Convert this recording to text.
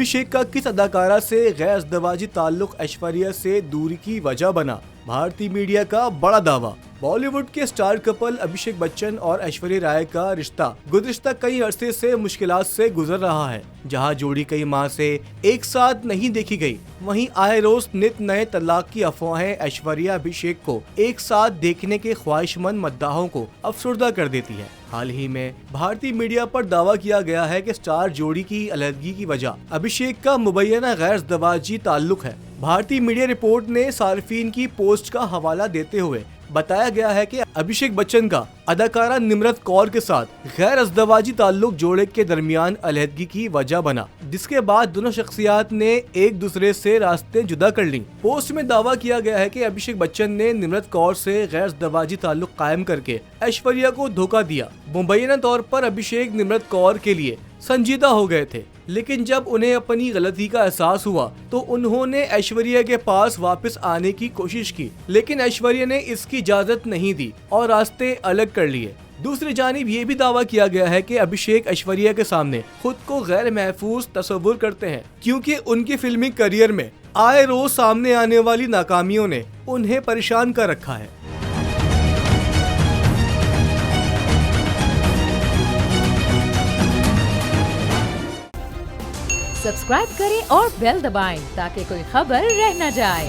अभिषेक का किस अदाकारा से गैर अज़दवाजी ताल्लुक ऐश्वर्या से दूरी की वजह बना, भारतीय मीडिया का बड़ा दावा। बॉलीवुड के स्टार कपल अभिषेक बच्चन और ऐश्वर्या राय का रिश्ता गुज़िश्ता कई अरसे से मुश्किलात से गुजर रहा है। जहां जोड़ी कई माह से एक साथ नहीं देखी गई, वहीं आए रोज नित नए तलाक की अफवाहें ऐश्वर्या अभिषेक को एक साथ देखने के ख्वाहिशमंद मद्दाहों को अफसरदा कर देती है। हाल ही में भारतीय मीडिया पर दावा किया गया है कि स्टार जोड़ी की अलहदगी की वजह अभिषेक का मुबैना गैर अज़दवाजी ताल्लुक है। भारतीय मीडिया रिपोर्ट ने सार्फिन की पोस्ट का हवाला देते हुए बताया गया है कि अभिषेक बच्चन का अदाकारा निम्रत कौर के साथ गैर अज़दवाजी ताल्लुक जोड़े के दरमियान अलहदगी की वजह बना, जिसके बाद दोनों शख्सियात ने एक दूसरे से रास्ते जुदा कर ली। पोस्ट में दावा किया गया है कि अभिषेक बच्चन ने निम्रत कौर से गैर अज़दवाजी ताल्लुक कायम करके ऐश्वर्या को धोखा दिया। मुबैना तौर पर अभिषेक निम्रत कौर के लिए संजीदा हो गए थे, लेकिन जब उन्हें अपनी गलती का एहसास हुआ तो उन्होंने ऐश्वर्या के पास वापस आने की कोशिश की, लेकिन ऐश्वर्या ने इसकी इजाजत नहीं दी और रास्ते अलग कर लिए। दूसरी जानिब ये भी दावा किया गया है कि अभिषेक ऐश्वर्या के सामने खुद को गैर महफूज तस्वुर करते हैं, क्योंकि उनके फिल्मी करियर में आए रोज सामने आने वाली नाकामियों ने उन्हें परेशान कर रखा है। सब्सक्राइब करें और बेल दबाएं ताकि कोई खबर रह न जाए।